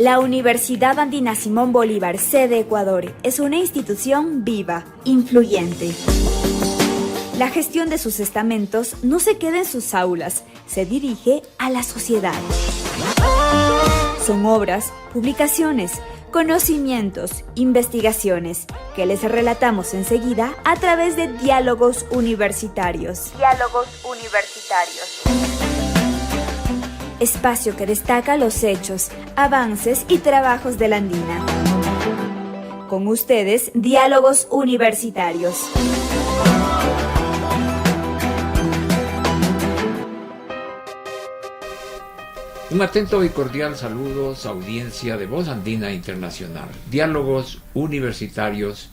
La Universidad Andina Simón Bolívar, sede Ecuador, es una institución viva, influyente. La gestión de sus estamentos no se queda en sus aulas, se dirige a la sociedad. Son obras, publicaciones, conocimientos, investigaciones, que les relatamos enseguida a través de Diálogos Universitarios. Diálogos Universitarios. Espacio que destaca los hechos, avances y trabajos de la Andina. Con ustedes, Diálogos Universitarios. Un atento y cordial saludo, audiencia de Voz Andina Internacional. Diálogos Universitarios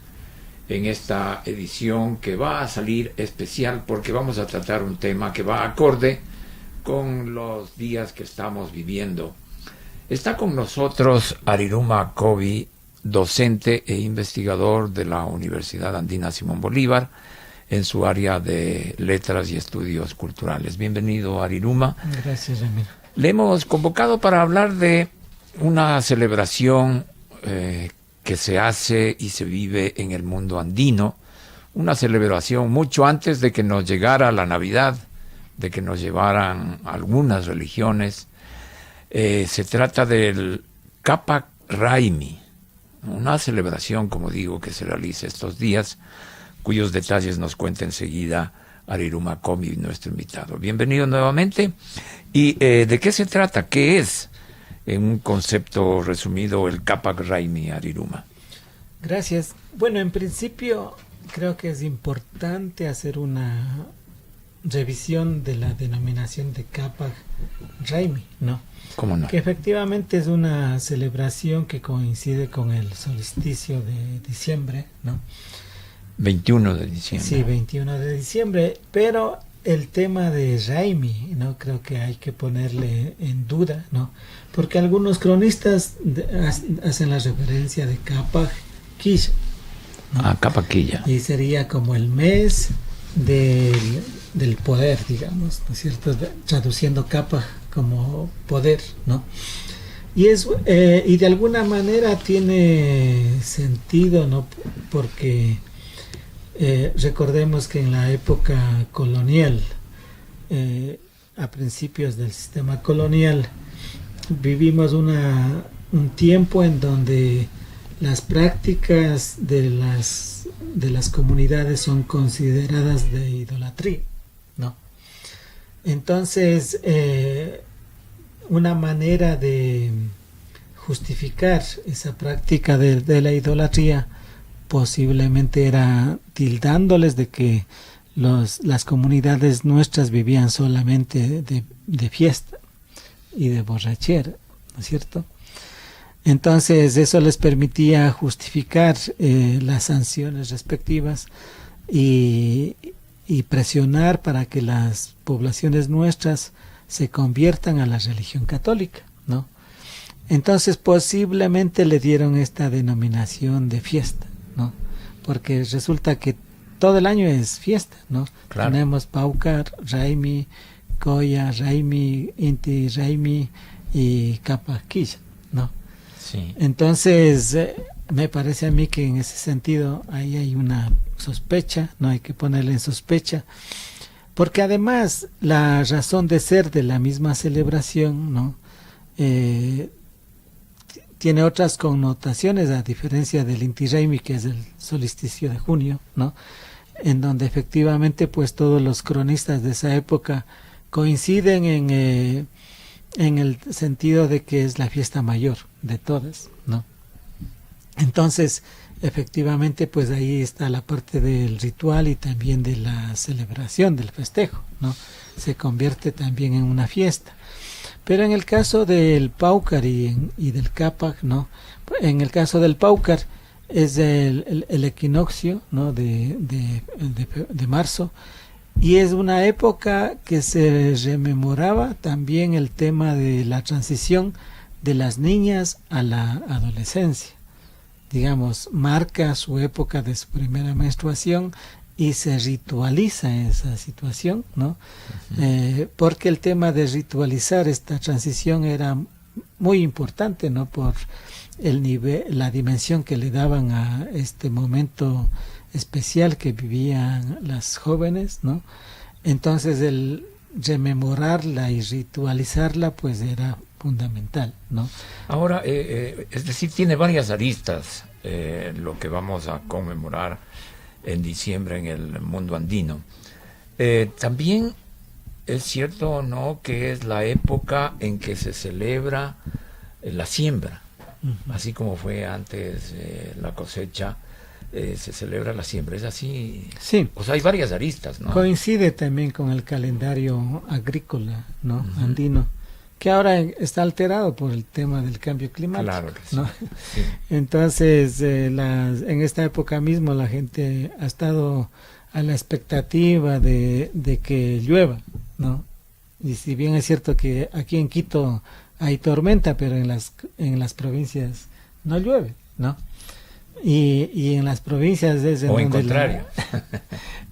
en esta edición que va a salir especial porque vamos a tratar un tema que va acorde con los días que estamos viviendo. Está con nosotros Ariruma Cobi, docente e investigador de la Universidad Andina Simón Bolívar en su área de letras y estudios culturales. Bienvenido, Ariruma. Gracias, Ramiro. Le hemos convocado para hablar de una celebración que se hace y se vive en el mundo andino, una celebración mucho antes de que nos llegara la Navidad, de que nos llevaran algunas religiones. Se trata del Capac Raimi, una celebración, como digo, que se realiza estos días, cuyos detalles nos cuenta enseguida Ariruma Cobi, nuestro invitado. Bienvenido nuevamente. ¿Y de qué se trata? ¿Qué es, en un concepto resumido, el Capac Raimi, Ariruma? Gracias. Bueno, en principio creo que es importante hacer una revisión de la denominación de Capac Raimi, ¿no? ¿Cómo no? Que efectivamente es una celebración que coincide con el solsticio de diciembre, ¿no? 21 de diciembre. Sí, 21 de diciembre, pero el tema de Raimi, ¿no? Creo que hay que ponerle en duda, ¿no? Porque algunos cronistas hacen la referencia de Capac Quilla, ¿no? Ah, Capac Quilla. Y sería como el mes del poder, digamos, ¿no es cierto? Traduciendo Capac como poder, ¿no? Y y de alguna manera tiene sentido, ¿no? Porque recordemos que en la época colonial, a principios del sistema colonial, vivimos un tiempo en donde las prácticas de las comunidades son consideradas de idolatría, ¿no? Entonces, una manera de justificar esa práctica de la idolatría posiblemente era tildándoles de que las comunidades nuestras vivían solamente de fiesta y de borrachera, ¿no es cierto? Entonces eso les permitía justificar las sanciones respectivas y presionar para que las poblaciones nuestras se conviertan a la religión católica, ¿no? Entonces posiblemente le dieron esta denominación de fiesta, ¿no? Porque resulta que todo el año es fiesta, ¿no? Claro. Tenemos Paucar, Raimi, Coya, Raimi, Inti Raimi y Capac Quilla, ¿no? Sí. Entonces me parece a mí que en ese sentido ahí hay una sospecha, no hay que ponerle en sospecha, porque además la razón de ser de la misma celebración, ¿no? Tiene otras connotaciones, a diferencia del Inti Raimi, que es el solsticio de junio, ¿no? En donde efectivamente pues todos los cronistas de esa época coinciden en el sentido de que es la fiesta mayor de todas, ¿no? Entonces, efectivamente pues ahí está la parte del ritual y también de la celebración del festejo, ¿no? Se convierte también en una fiesta. Pero en el caso del Paucar y del Capac, ¿no? En el caso del Paucar es el equinoccio, ¿no? de marzo, y es una época que se rememoraba también el tema de la transición de las niñas a la adolescencia. Digamos, marca su época de su primera menstruación y se ritualiza esa situación, ¿no? Uh-huh. Porque el tema de ritualizar esta transición era muy importante, ¿no? Por el nivel, la dimensión que le daban a este momento especial que vivían las jóvenes, ¿no? Entonces el rememorarla y ritualizarla pues era fundamental, ¿no? Ahora, es decir, tiene varias aristas lo que vamos a conmemorar en diciembre en el mundo andino. También es cierto, ¿no?, que es la época en que se celebra la siembra, así como fue antes la cosecha. Se celebra la siembra, ¿es así? Sí. O sea, hay varias aristas, ¿no? Coincide también con el calendario agrícola, ¿no? Andino, que ahora está alterado por el tema del cambio climático. Claro que sí. ¿No? Sí. Entonces, en esta época mismo la gente ha estado a la expectativa de que llueva, ¿no? Y si bien es cierto que aquí en Quito hay tormenta, pero en las provincias no llueve, ¿no? Y en las provincias es o en contrario.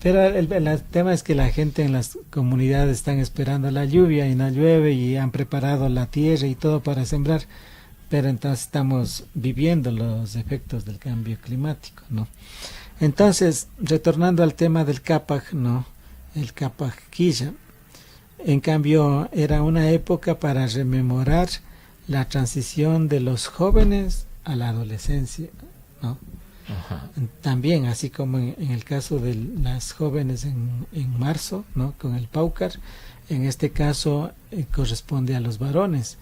Pero el tema es que la gente en las comunidades están esperando la lluvia y no llueve y han preparado la tierra y todo para sembrar, pero entonces estamos viviendo los efectos del cambio climático, ¿no? Entonces, retornando al tema del Capac, ¿no? El Capac Quilla, en cambio, era una época para rememorar la transición de los jóvenes a la adolescencia, ¿no? Ajá. También, así como en el caso de las jóvenes en marzo, ¿no? Con el Paucar, en este caso corresponde a los varones.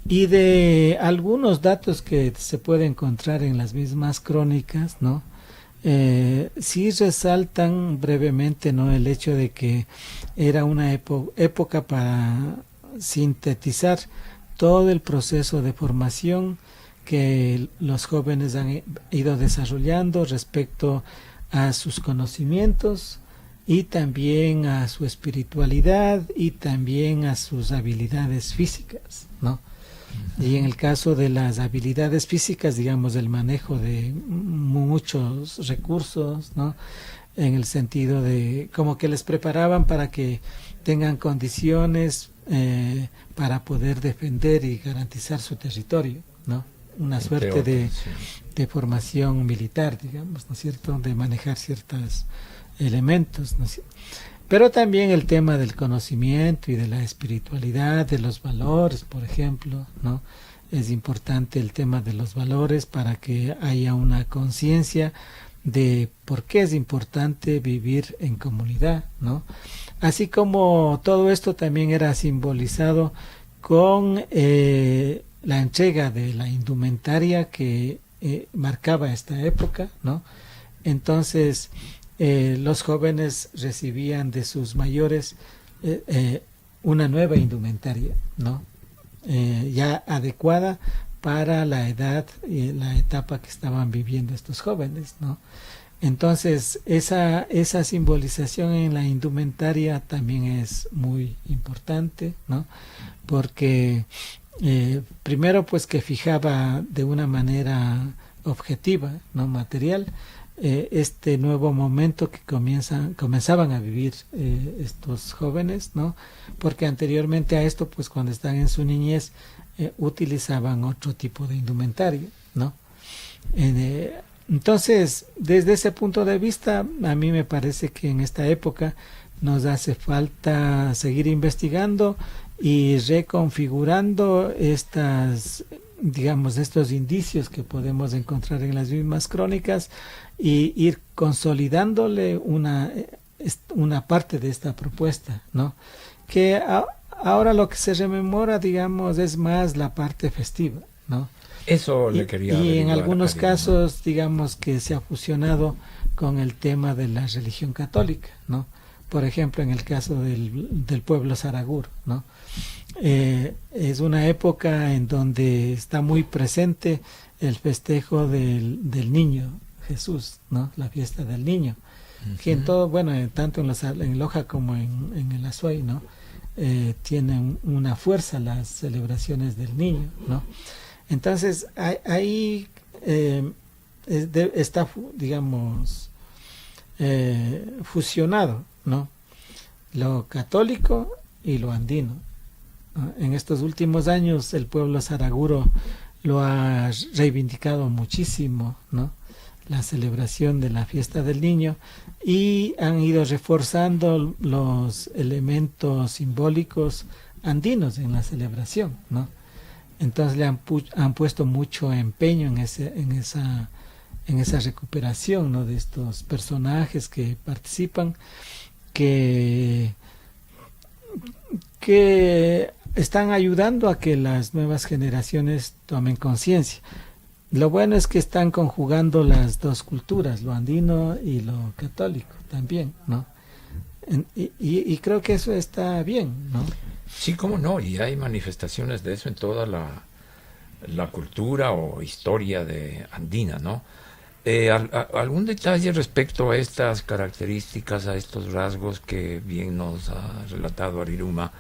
Y de algunos datos que se puede encontrar en las mismas crónicas, ¿no? Sí resaltan brevemente, ¿no?, el hecho de que era una época para sintetizar todo el proceso de formación que los jóvenes han ido desarrollando respecto a sus conocimientos y también a su espiritualidad y también a sus habilidades físicas, ¿no? Y en el caso de las habilidades físicas, digamos, el manejo de muchos recursos, ¿no? En el sentido de como que les preparaban para que tengan condiciones para poder defender y garantizar su territorio, ¿no? Una suerte de formación militar, digamos, ¿no es cierto?, de manejar ciertos elementos, ¿no es cierto? Pero también el tema del conocimiento y de la espiritualidad, de los valores, por ejemplo, ¿no? Es importante el tema de los valores para que haya una conciencia de por qué es importante vivir en comunidad, ¿no? Así como todo esto también era simbolizado con la entrega de la indumentaria que marcaba esta época, ¿no? Entonces, los jóvenes recibían de sus mayores una nueva indumentaria, ¿no? Ya adecuada para la edad y la etapa que estaban viviendo estos jóvenes, ¿no? Entonces, esa simbolización en la indumentaria también es muy importante, ¿no? Porque primero, pues, que fijaba de una manera objetiva, no material, este nuevo momento que comenzaban a vivir estos jóvenes, ¿no? Porque anteriormente a esto, pues cuando están en su niñez, utilizaban otro tipo de indumentaria, ¿no? Entonces, desde ese punto de vista, a mí me parece que en esta época nos hace falta seguir investigando y reconfigurando estos indicios que podemos encontrar en las mismas crónicas y ir consolidándole una parte de esta propuesta, ¿no? Que ahora lo que se rememora, digamos, es más la parte festiva, ¿no? Eso le quería y en averiguar, algunos Karina. casos, digamos, que se ha fusionado con el tema de la religión católica, ¿no? Por ejemplo, en el caso del pueblo Saragur, ¿no? Es una época en donde está muy presente el festejo del niño Jesús, ¿no? La fiesta del niño, que en todo, bueno, tanto en Loja como en el Azuay, ¿no? Tienen una fuerza las celebraciones del niño, ¿no? Entonces, ahí está, digamos, fusionado, ¿no? Lo católico y lo andino, ¿no? En estos últimos años el pueblo saraguro lo ha reivindicado muchísimo, ¿no? La celebración de la fiesta del niño, y han ido reforzando los elementos simbólicos andinos en la celebración, ¿no? Entonces le han puesto mucho empeño en esa recuperación, ¿no? De estos personajes que participan, que están ayudando a que las nuevas generaciones tomen conciencia. Lo bueno es que están conjugando las dos culturas, lo andino y lo católico también, ¿no? Y creo que eso está bien, ¿no? Sí, cómo no, y hay manifestaciones de eso en toda la cultura o historia de andina, ¿no? ¿Algún detalle respecto a estas características, a estos rasgos que bien nos ha relatado Ariruma,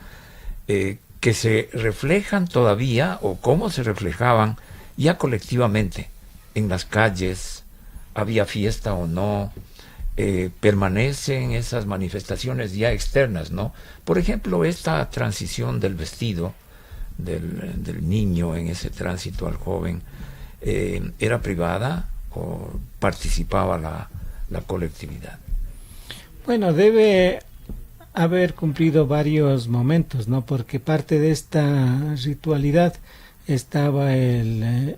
que se reflejan todavía o cómo se reflejaban ya colectivamente en las calles? ¿Había fiesta o no? Permanecen esas manifestaciones ya externas, ¿no? Por ejemplo, esta transición del vestido del niño en ese tránsito al joven, ¿era privada o participaba la colectividad? Bueno, debe haber cumplido varios momentos, ¿no? Porque parte de esta ritualidad estaba el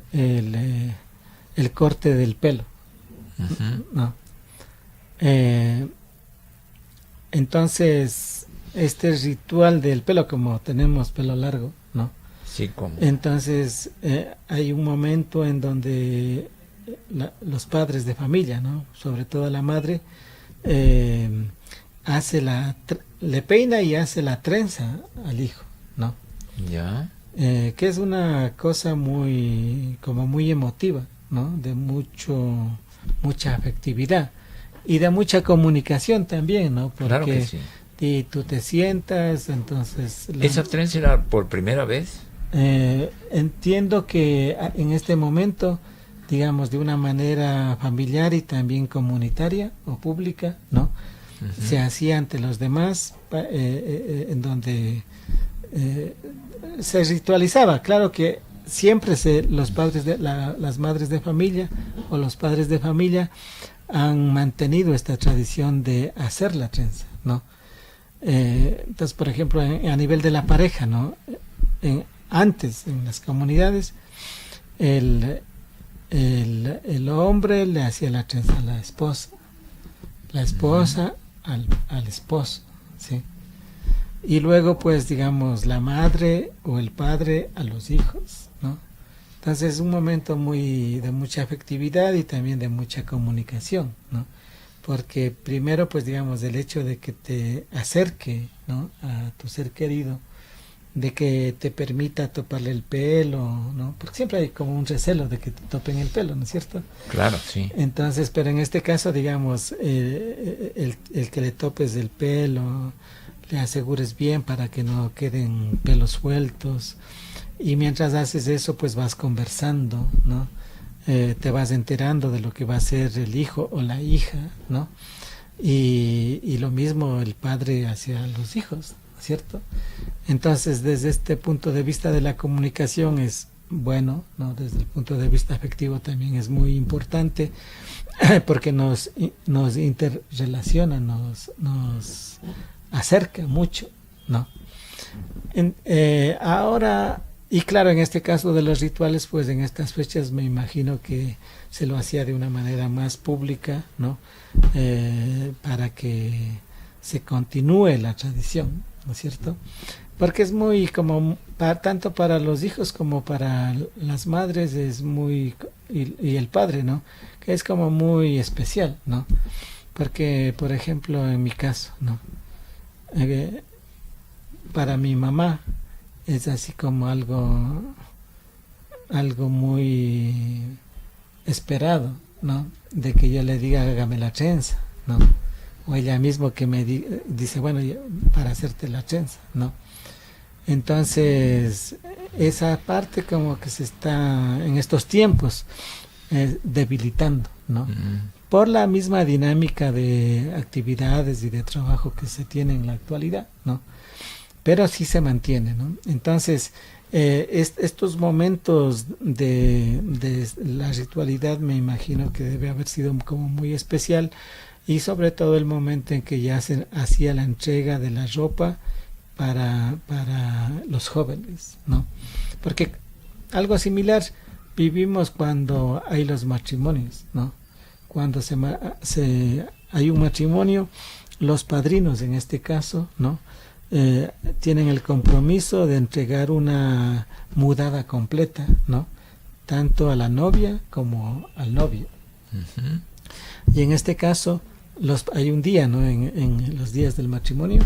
corte del pelo, Uh-huh. ¿no? Entonces, este ritual del pelo, como tenemos pelo largo, ¿no? Sí, como. Entonces, hay un momento en donde los padres de familia, ¿no? Sobre todo la madre, le peina y hace la trenza al hijo, ¿no? Ya. Que es una cosa muy emotiva, ¿no? De mucha afectividad y de mucha comunicación también, ¿no? Porque Claro que sí. y tú te sientas, entonces ¿Esa trenza era por primera vez? entiendo que en este momento, digamos, de una manera familiar y también comunitaria o pública, ¿no? Uh-huh. Se hacía ante los demás, en donde se ritualizaba. Claro que siempre los padres las madres de familia o los padres de familia han mantenido esta tradición de hacer la trenza, ¿no? Entonces, por ejemplo, a nivel de la pareja, ¿no? Antes, en las comunidades, el hombre le hacía la trenza a la esposa al esposo, ¿sí? Y luego, pues, digamos, la madre o el padre a los hijos, ¿no? Entonces es un momento de mucha afectividad y también de mucha comunicación, ¿no? Porque primero, pues, digamos, el hecho de que te acerque, ¿no? A tu ser querido, de que te permita toparle el pelo, ¿no? Porque siempre hay como un recelo de que te topen el pelo, ¿no es cierto? Claro, sí. Entonces, pero en este caso, digamos, el que le topes el pelo, le asegures bien para que no queden pelos sueltos, y mientras haces eso, pues vas conversando, ¿no? Te vas enterando de lo que va a ser el hijo o la hija, ¿no? Y lo mismo el padre hacia los hijos, ¿cierto? Entonces, desde este punto de vista de la comunicación es bueno, ¿no? Desde el punto de vista afectivo también es muy importante, porque nos interrelaciona, nos acerca mucho, ¿no? Ahora, y claro, en este caso de los rituales, pues en estas fechas me imagino que se lo hacía de una manera más pública, ¿no? Para que se continúe la tradición, ¿no es cierto? Porque es muy tanto para los hijos como para las madres es muy, y el padre, ¿no? Que es como muy especial, ¿no? Porque, por ejemplo, en mi caso, ¿no? Para mi mamá es así como algo muy esperado, ¿no? De que yo le diga, hágame la trenza, ¿no? O ella mismo que me dice, bueno, para hacerte la trenza, ¿no? Entonces, esa parte como que se está en estos tiempos debilitando, ¿no? Uh-huh. Por la misma dinámica de actividades y de trabajo que se tiene en la actualidad, ¿no? pero sí se mantiene, ¿no? Entonces, estos momentos de la ritualidad me imagino que debe haber sido como muy especial, y sobre todo el momento en que ya se hacía la entrega de la ropa para los jóvenes, ¿no? Porque algo similar vivimos cuando hay los matrimonios, ¿no? Cuando hay un matrimonio, los padrinos en este caso, ¿no? Tienen el compromiso de entregar una mudada completa, ¿no? Tanto a la novia como al novio. Uh-huh. Y en este caso hay un día, ¿no? En los días del matrimonio,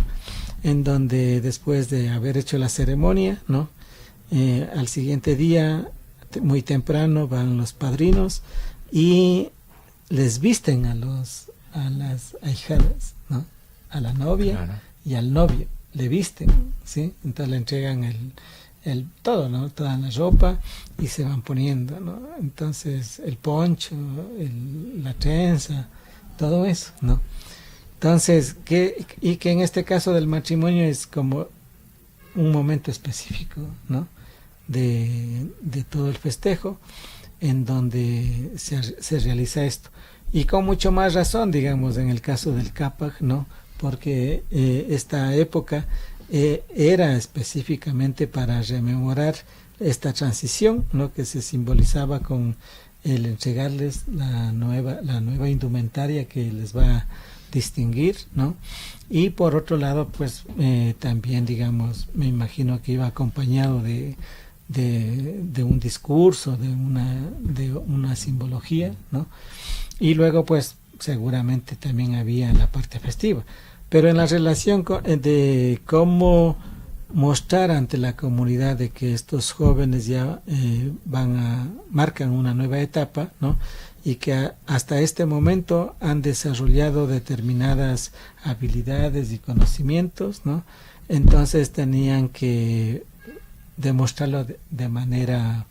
en donde después de haber hecho la ceremonia, ¿no? Al siguiente día, muy temprano, van los padrinos y les visten a las ahijadas, ¿no? A la novia, claro, y al novio le visten, ¿sí? Entonces le entregan el todo, ¿no? Toda la ropa, y se van poniendo, ¿no? Entonces el poncho, la trenza, todo eso, ¿no? Entonces, que en este caso del matrimonio es como un momento específico, ¿no? De todo el festejo, en donde se realiza esto. Y con mucho más razón, digamos, en el caso del Capac, ¿no? Porque esta época era específicamente para rememorar esta transición, ¿no? Que se simbolizaba con el entregarles la nueva indumentaria que les va a distinguir, ¿no? Y por otro lado, pues también, digamos, me imagino que iba acompañado de un discurso, de una simbología, ¿no? Y luego, pues, seguramente también había la parte festiva. Pero en la relación de cómo mostrar ante la comunidad de que estos jóvenes ya marcan una nueva etapa, ¿no? Y que hasta este momento han desarrollado determinadas habilidades y conocimientos, ¿no? Entonces tenían que demostrarlo de manera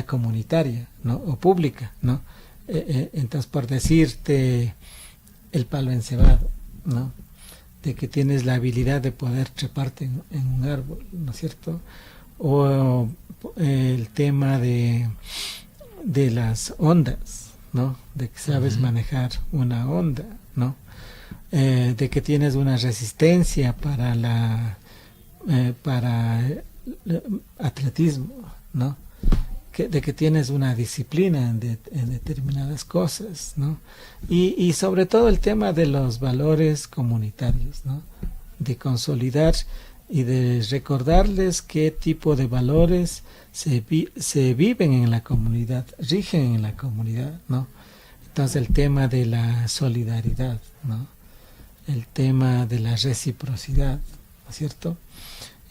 comunitaria, ¿no? O pública, ¿no? Entonces, por decirte, el palo encebado, ¿no? De que tienes la habilidad de poder treparte en un árbol, ¿no es cierto? O el tema de las ondas, ¿no? De que sabes manejar una onda, ¿no? De que tienes una resistencia para atletismo, ¿no? De que tienes una disciplina en determinadas cosas, ¿no? Y sobre todo el tema de los valores comunitarios, ¿no? De consolidar y de recordarles qué tipo de valores se viven en la comunidad, rigen en la comunidad, ¿no? Entonces el tema de la solidaridad, ¿no? El tema de la reciprocidad, ¿no es cierto?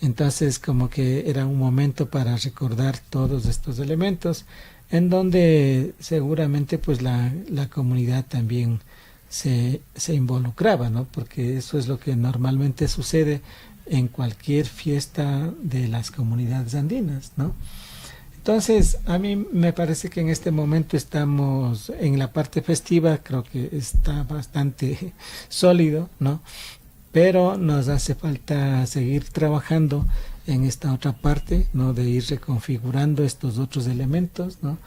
Entonces como que era un momento para recordar todos estos elementos, en donde seguramente pues la comunidad también se involucraba, ¿no? Porque eso es lo que normalmente sucede en cualquier fiesta de las comunidades andinas, ¿no? Entonces a mí me parece que en este momento estamos en la parte festiva, creo que está bastante sólido, ¿no? Pero nos hace falta seguir trabajando en esta otra parte, ¿no? De ir reconfigurando estos otros elementos, ¿no?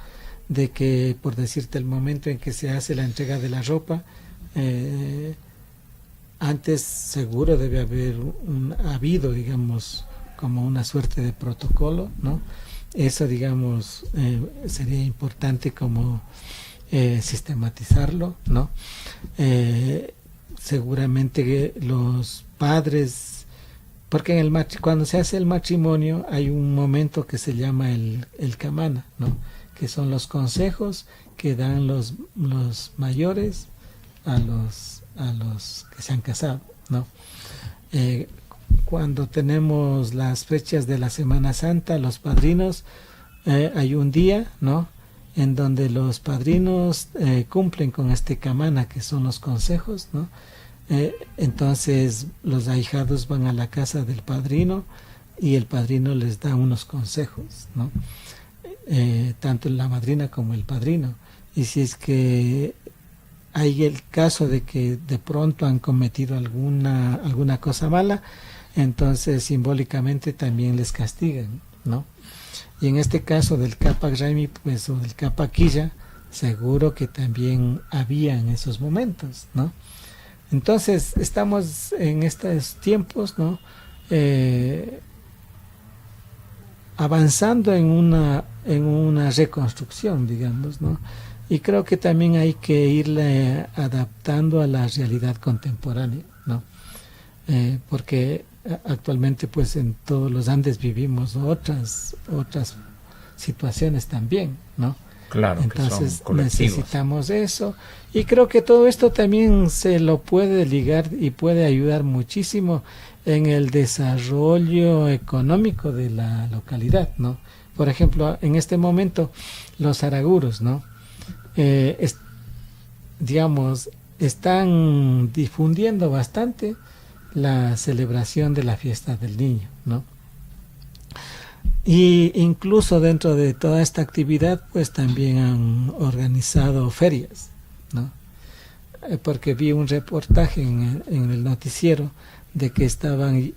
De que, por decirte, el momento en que se hace la entrega de la ropa, antes seguro debe haber habido, digamos, como una suerte de protocolo, ¿no? Eso, digamos, sería importante como sistematizarlo, ¿no? Seguramente que los padres, porque cuando se hace el matrimonio hay un momento que se llama el camana, ¿no? Que son los consejos que dan los mayores a los que se han casado, ¿no? Cuando tenemos las fechas de la Semana Santa, los padrinos, hay un día, ¿no? En donde los padrinos cumplen con este camana, que son los consejos, ¿no? Entonces los ahijados van a la casa del padrino y el padrino les da unos consejos, ¿no? Tanto la madrina como el padrino. Y si es que hay el caso de que de pronto han cometido alguna cosa mala, entonces simbólicamente también les castigan, ¿no? Y en este caso del Capac Jaime, pues, o del Capac Quilla, seguro que también había en esos momentos, ¿no? Entonces estamos en estos tiempos, ¿no? Avanzando en una reconstrucción, digamos, ¿no? Y creo que también hay que irle adaptando a la realidad contemporánea, ¿no? Porque actualmente, pues, en todos los Andes vivimos otras situaciones también, ¿no? Claro, entonces que son necesitamos eso, y creo que todo esto también se lo puede ligar y puede ayudar muchísimo en el desarrollo económico de la localidad, ¿no? Por ejemplo, en este momento los araguros, ¿no? Digamos, están difundiendo bastante la celebración de la fiesta del niño, ¿no? Y incluso dentro de toda esta actividad, pues también han organizado ferias, ¿no? Porque vi un reportaje en el noticiero de que estaban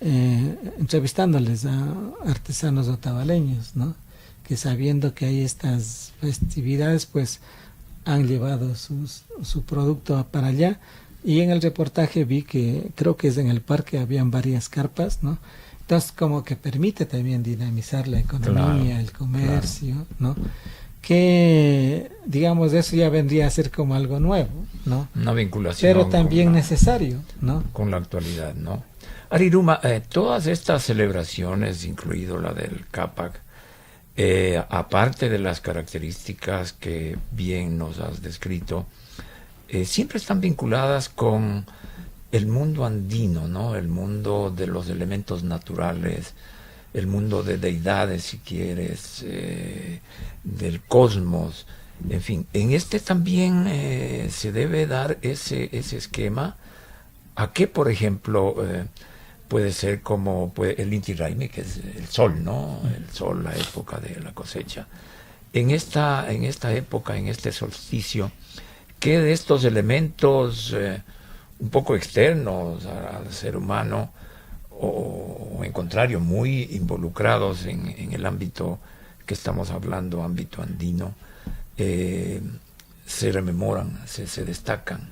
entrevistándoles a artesanos otavaleños, ¿no? Que sabiendo que hay estas festividades, pues han llevado su producto para allá. Y en el reportaje vi que, creo que es en el parque, habían varias carpas, ¿no? Entonces, como que permite también dinamizar la economía, el comercio, ¿no? Que, digamos, eso ya vendría a ser como algo nuevo, ¿no? Una vinculación. Pero también necesario, ¿no? Con la actualidad, ¿no? Ariruma, todas estas celebraciones, incluido la del Capac, aparte de las características que bien nos has descrito, siempre están vinculadas con el mundo andino, ¿no? El mundo de los elementos naturales, el mundo de deidades, si quieres, del cosmos, en fin. En este también se debe dar ese esquema. ¿A qué, por ejemplo, puede ser como el Inti Raymi, que es el sol, ¿no? El sol, la época de la cosecha. En esta época, en este solsticio, ¿qué de estos elementos un poco externos al ser humano, o en contrario, muy involucrados en el ámbito que estamos hablando, ámbito andino, se rememoran, se destacan?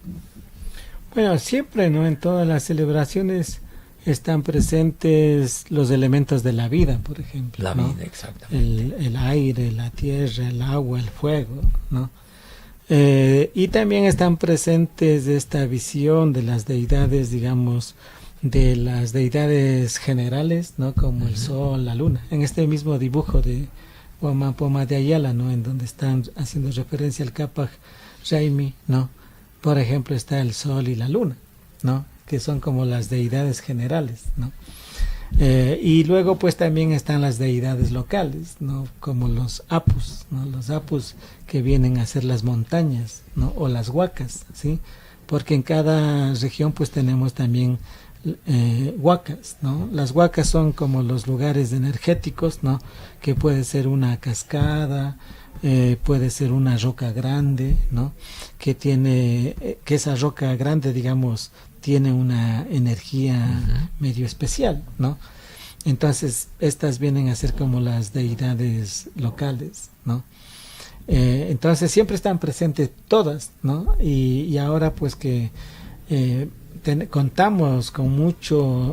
Bueno, siempre, ¿no? En todas las celebraciones están presentes los elementos de la vida, por ejemplo. La ¿no? vida, exactamente. El aire, la tierra, el agua, el fuego, ¿no? Y también están presentes esta visión de las deidades, digamos, de las deidades generales, ¿no? Como el sol, la luna. En este mismo dibujo de Huamán Poma de Ayala, ¿no? En donde están haciendo referencia al Capac Jaime, ¿no? Por ejemplo, está el sol y la luna, ¿no? Que son como las deidades generales, ¿no? Y luego pues también están las deidades locales, ¿no? Como los apus, ¿no? Los apus que vienen a ser las montañas, ¿no? O las huacas, ¿sí? Porque en cada región pues tenemos también huacas, ¿no? Las huacas son como los lugares energéticos, ¿no? Que puede ser una cascada, puede ser una roca grande, ¿no? Que esa roca grande, digamos, tiene una energía medio especial, ¿no? Entonces, estas vienen a ser como las deidades locales, ¿no? Entonces, siempre están presentes todas, ¿no? Y ahora, pues, que contamos con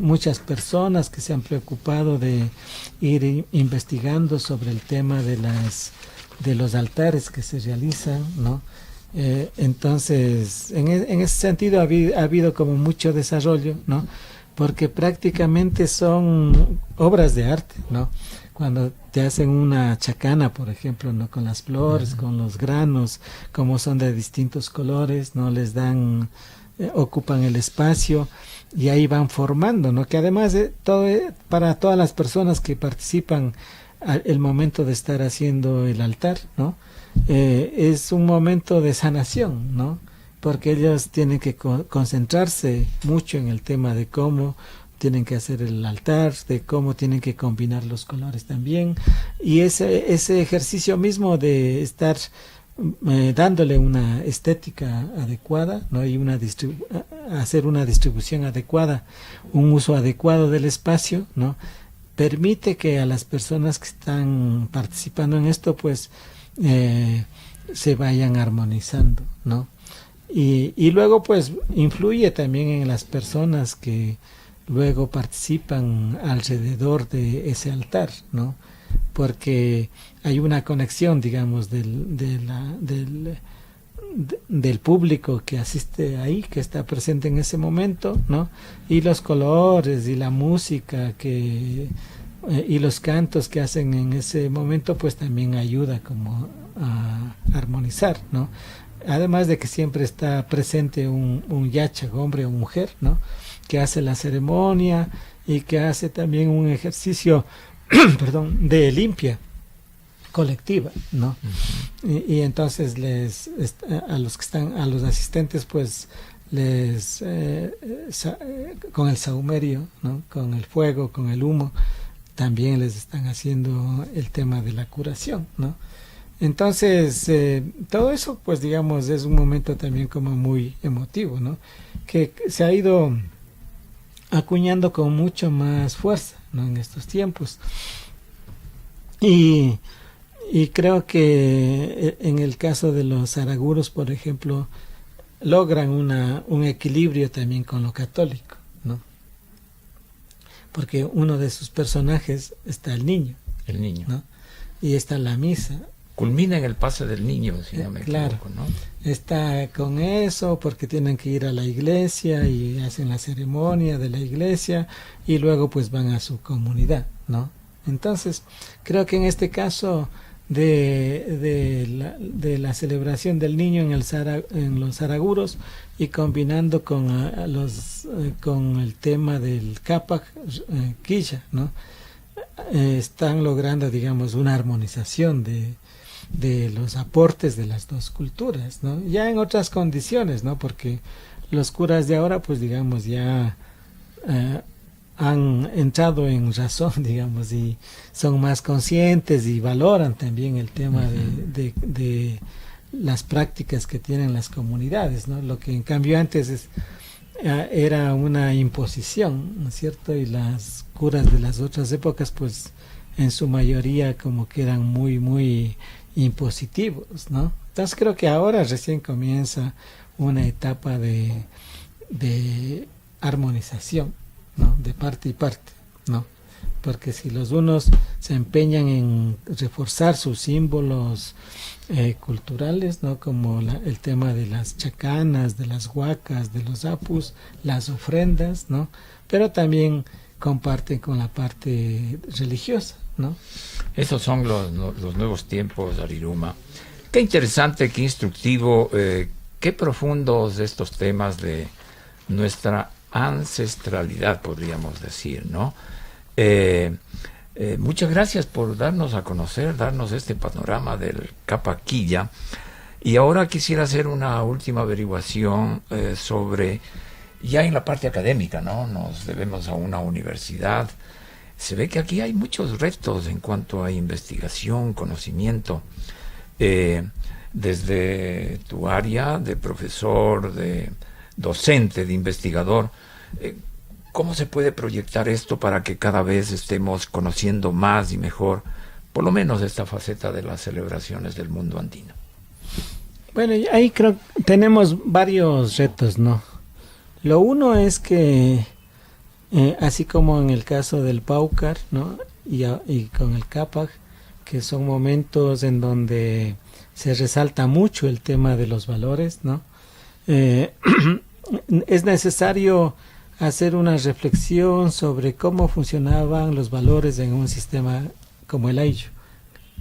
muchas personas que se han preocupado de ir investigando sobre el tema de los altares que se realizan, ¿no? Entonces, en ese sentido ha habido como mucho desarrollo, ¿no? Porque prácticamente son obras de arte, ¿no? Cuando te hacen una chacana, por ejemplo, ¿no? Con las flores, con los granos, como son de distintos colores, ¿no? Les dan, ocupan el espacio y ahí van formando, ¿no? Que además de todo, para todas las personas que participan el momento de estar haciendo el altar, ¿no? Es un momento de sanación, ¿no? Porque ellos tienen que concentrarse mucho en el tema de cómo tienen que hacer el altar, de cómo tienen que combinar los colores también, y ese ejercicio mismo de estar dándole una estética adecuada, ¿no? Y hacer una distribución adecuada, un uso adecuado del espacio, ¿no? Permite que a las personas que están participando en esto, pues, se vayan armonizando, ¿no? Y luego, pues, influye también en las personas que luego participan alrededor de ese altar, ¿no? Porque hay una conexión, digamos, del público que asiste ahí, que está presente en ese momento, ¿no? Y los colores y la música y los cantos que hacen en ese momento, pues también ayuda como a armonizar, ¿no? Además de que siempre está presente un yachag, hombre o mujer, ¿no? Que hace la ceremonia y que hace también un ejercicio perdón, de limpia colectiva, ¿no? Y entonces a los asistentes, pues les con el sahumerio, ¿no? Con el fuego, con el humo, también les están haciendo el tema de la curación, ¿no? Entonces todo eso, pues digamos, es un momento también como muy emotivo, ¿no? Que se ha ido acuñando con mucho más fuerza, ¿no? En estos tiempos, y creo que en el caso de los araguros, por ejemplo, logran un equilibrio también con lo católico, ¿no? Porque uno de sus personajes está el niño, ¿no? Y está la misa. Culmina en el pase del niño, si no me equivoco, ¿no? Está con eso porque tienen que ir a la iglesia y hacen la ceremonia de la iglesia y luego pues van a su comunidad, ¿no? Entonces, creo que en este caso de la celebración del niño en los araguros y combinando con el tema del Capac Quilla, ¿no? Están logrando, digamos, una armonización de los aportes de las dos culturas, ¿no? Ya en otras condiciones, ¿no? Porque los curas de ahora, pues digamos, ya han entrado en razón, digamos, y son más conscientes y valoran también el tema de las prácticas que tienen las comunidades, ¿no? Lo que en cambio antes era una imposición, ¿no es cierto? Y las curas de las otras épocas, pues en su mayoría como que eran muy, muy impositivos, ¿no? Entonces creo que ahora recién comienza una etapa de armonización, ¿no? De parte y parte, ¿no? Porque si los unos se empeñan en reforzar sus símbolos culturales, ¿no? Como el tema de las chacanas, de las huacas, de los apus, las ofrendas, ¿no? Pero también comparten con la parte religiosa, ¿no? Esos son los nuevos tiempos, Ariruma. Qué interesante, qué instructivo, qué profundos estos temas de nuestra ancestralidad, podríamos decir, ¿no? Muchas gracias por darnos a conocer, darnos este panorama del Capac Quilla. Y ahora quisiera hacer una última averiguación sobre, ya en la parte académica, ¿no? Nos debemos a una universidad. Se ve que aquí hay muchos retos en cuanto a investigación, conocimiento, desde tu área de profesor, de docente, de investigador. ¿Cómo se puede proyectar esto para que cada vez estemos conociendo más y mejor, por lo menos esta faceta de las celebraciones del mundo andino? Bueno, ahí creo que tenemos varios retos, ¿no? Lo uno es que así como en el caso del Paucar, ¿no? Y con el Capac, que son momentos en donde se resalta mucho el tema de los valores, ¿no? Es necesario hacer una reflexión sobre cómo funcionaban los valores en un sistema como el Ayllu,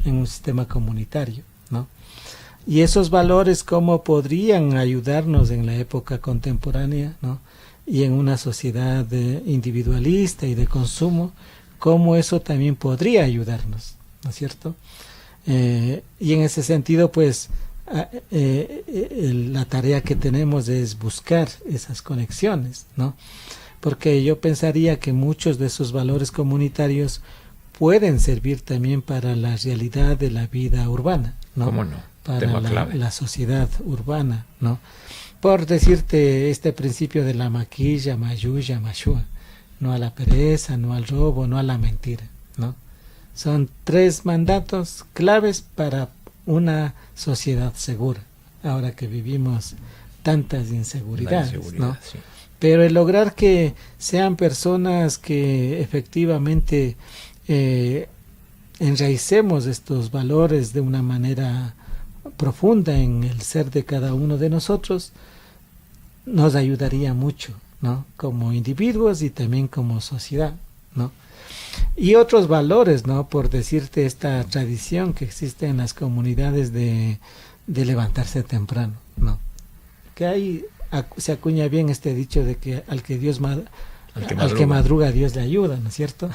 en un sistema comunitario, ¿no? Y esos valores cómo podrían ayudarnos en la época contemporánea, ¿no? Y en una sociedad individualista y de consumo, cómo eso también podría ayudarnos, ¿no es cierto? Y en ese sentido, pues, la tarea que tenemos es buscar esas conexiones, ¿no? Porque yo pensaría que muchos de esos valores comunitarios pueden servir también para la realidad de la vida urbana, ¿no? ¿Cómo no? para la sociedad urbana, ¿no? Por decirte este principio de la maquilla, mayuya, mashua, no a la pereza, no al robo, no a la mentira, ¿no? Son 3 mandatos claves para una sociedad segura, ahora que vivimos tantas inseguridades, ¿no? Sí. Pero el lograr que sean personas que efectivamente enraicemos estos valores de una manera profunda en el ser de cada uno de nosotros, nos ayudaría mucho, ¿no? Como individuos y también como sociedad, ¿no? Y otros valores, ¿no? Por decirte, esta tradición que existe en las comunidades de levantarse temprano, ¿no? Que ahí se acuña bien este dicho de que al que madruga Dios le ayuda, ¿no es cierto?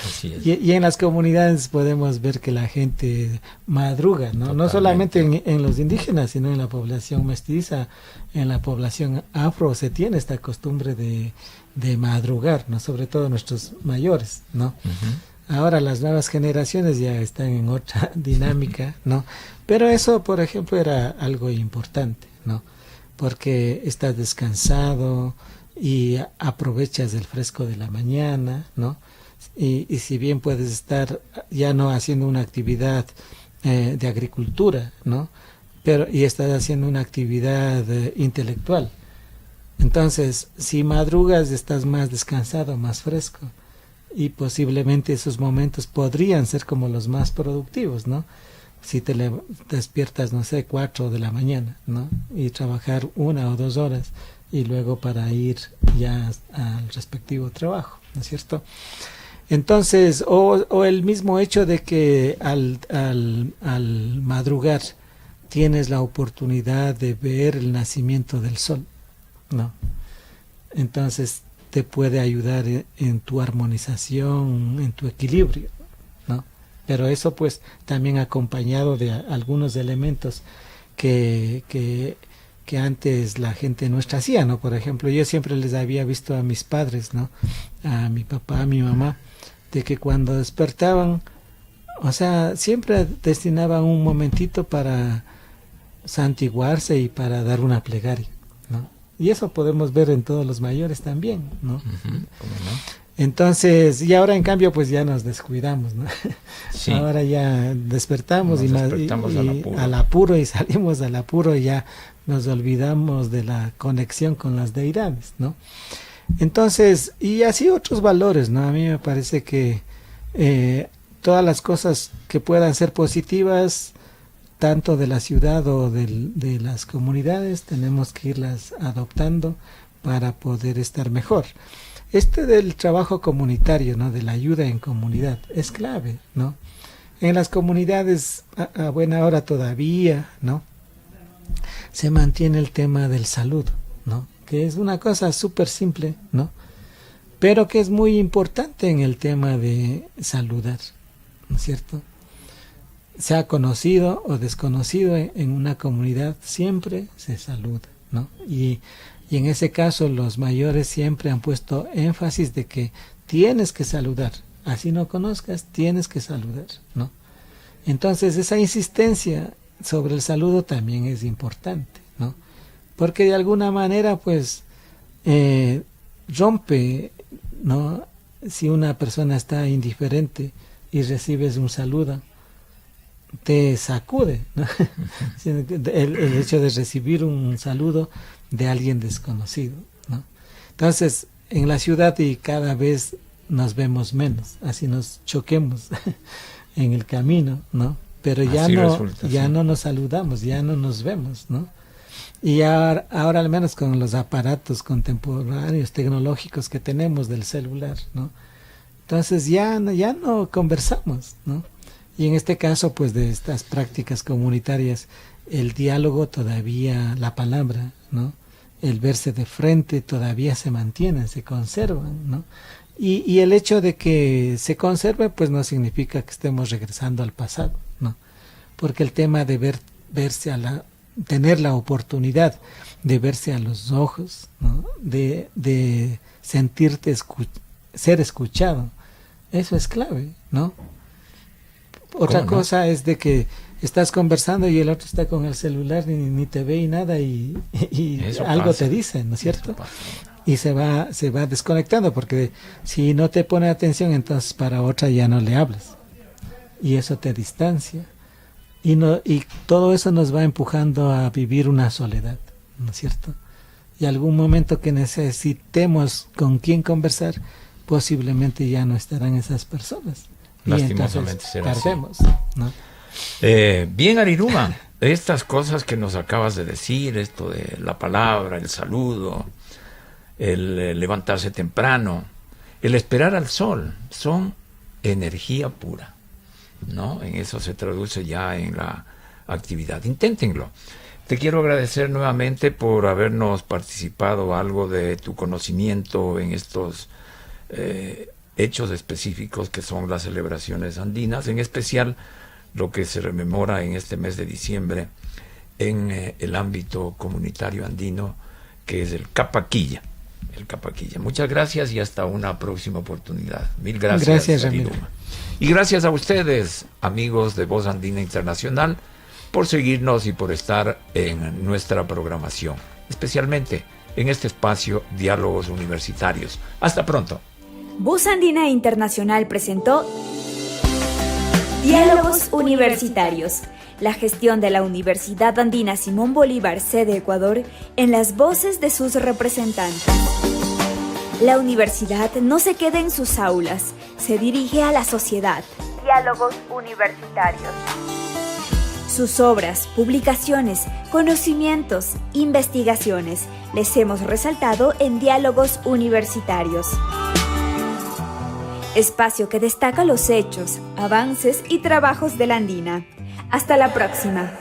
Así es. Y en las comunidades podemos ver que la gente madruga, ¿no? Totalmente. No solamente en los indígenas, sino en la población mestiza, en la población afro se tiene esta costumbre de madrugar, ¿no? Sobre todo nuestros mayores, ¿no? Uh-huh. Ahora las nuevas generaciones ya están en otra dinámica, ¿no? Pero eso, por ejemplo, era algo importante, ¿no? Porque estás descansado y aprovechas el fresco de la mañana, ¿no? Y si bien puedes estar ya no haciendo una actividad de agricultura, ¿no? Y estás haciendo una actividad intelectual. Entonces, si madrugas, estás más descansado, más fresco. Y posiblemente esos momentos podrían ser como los más productivos, ¿no? Si te despiertas, no sé, 4 de la mañana, ¿no? Y trabajar 1 o 2 horas y luego para ir ya al respectivo trabajo, ¿no es cierto? Entonces, o el mismo hecho de que al madrugar tienes la oportunidad de ver el nacimiento del sol, ¿no? Entonces te puede ayudar en tu armonización, en tu equilibrio, ¿no? Pero eso pues también acompañado de algunos elementos que antes la gente nuestra hacía, ¿no? Por ejemplo, yo siempre les había visto a mis padres, ¿no? A mi papá, a mi mamá, de que cuando despertaban, o sea, siempre destinaban un momentito para santiguarse y para dar una plegaria, ¿no? Y eso podemos ver en todos los mayores también, ¿no? Uh-huh. ¿Cómo no? Entonces, y ahora en cambio pues ya nos descuidamos, ¿no? Sí. Ahora ya despertamos al apuro y salimos al apuro y ya nos olvidamos de la conexión con las deidades, ¿no? Entonces, y así otros valores, ¿no? A mí me parece que todas las cosas que puedan ser positivas, tanto de la ciudad o de las comunidades, tenemos que irlas adoptando para poder estar mejor. Del trabajo comunitario, ¿no? De la ayuda en comunidad, es clave, ¿no? En las comunidades, a buena hora todavía, ¿no? Se mantiene el tema del saludo, ¿no? Que es una cosa súper simple, ¿no? Pero que es muy importante en el tema de saludar, ¿no es cierto? Sea conocido o desconocido en una comunidad, siempre se saluda, ¿no? Y en ese caso los mayores siempre han puesto énfasis de que tienes que saludar, así no conozcas, tienes que saludar, ¿no? Entonces esa insistencia sobre el saludo también es importante, ¿no? Porque de alguna manera pues rompe, ¿no? Si una persona está indiferente y recibes un saludo, te sacude, ¿no? el hecho de recibir un saludo de alguien desconocido, ¿no? Entonces, en la ciudad y cada vez nos vemos menos, así nos choquemos en el camino, ¿no? Pero ya no nos saludamos, ya no nos vemos, ¿no? Y ahora al menos con los aparatos contemporáneos tecnológicos que tenemos del celular, ¿no? Entonces ya no conversamos, ¿no? Y en este caso, pues de estas prácticas comunitarias, el diálogo todavía, la palabra, ¿no? El verse de frente todavía se mantienen, se conservan, ¿no? Y el hecho de que se conserve, pues no significa que estemos regresando al pasado, ¿no? Porque el tema de tener la oportunidad de verse a los ojos, ¿no? De sentirte ser escuchado, eso es clave, ¿no? Otra cosa es de que estás conversando y el otro está con el celular ni te ve y nada y algo pasa. te dice, ¿no es cierto? Y se va desconectando, porque si no te pone atención, entonces para otra ya no le hablas. Y eso te distancia. Y todo eso nos va empujando a vivir una soledad, ¿no es cierto? Y algún momento que necesitemos con quién conversar, posiblemente ya no estarán esas personas. Lastimosamente y será perdemos, ¿no? Bien, Ariruma, estas cosas que nos acabas de decir, esto de la palabra, el saludo, el levantarse temprano, el esperar al sol, son energía pura, ¿no? En eso se traduce ya en la actividad. Inténtenlo. Te quiero agradecer nuevamente por habernos participado algo de tu conocimiento en estos hechos específicos que son las celebraciones andinas, en especial lo que se rememora en este mes de diciembre en el ámbito comunitario andino, que es el Capaquilla. Muchas gracias y hasta una próxima oportunidad. Mil gracias. Gracias, Ramiro. Y gracias a ustedes, amigos de Voz Andina Internacional, por seguirnos y por estar en nuestra programación, especialmente en este espacio Diálogos Universitarios. Hasta pronto. Voz Andina Internacional presentó Diálogos Universitarios, la gestión de la Universidad Andina Simón Bolívar, sede Ecuador, en las voces de sus representantes. La universidad no se queda en sus aulas, se dirige a la sociedad. Diálogos Universitarios. Sus obras, publicaciones, conocimientos, investigaciones, les hemos resaltado en Diálogos Universitarios. Espacio que destaca los hechos, avances y trabajos de la Andina. Hasta la próxima.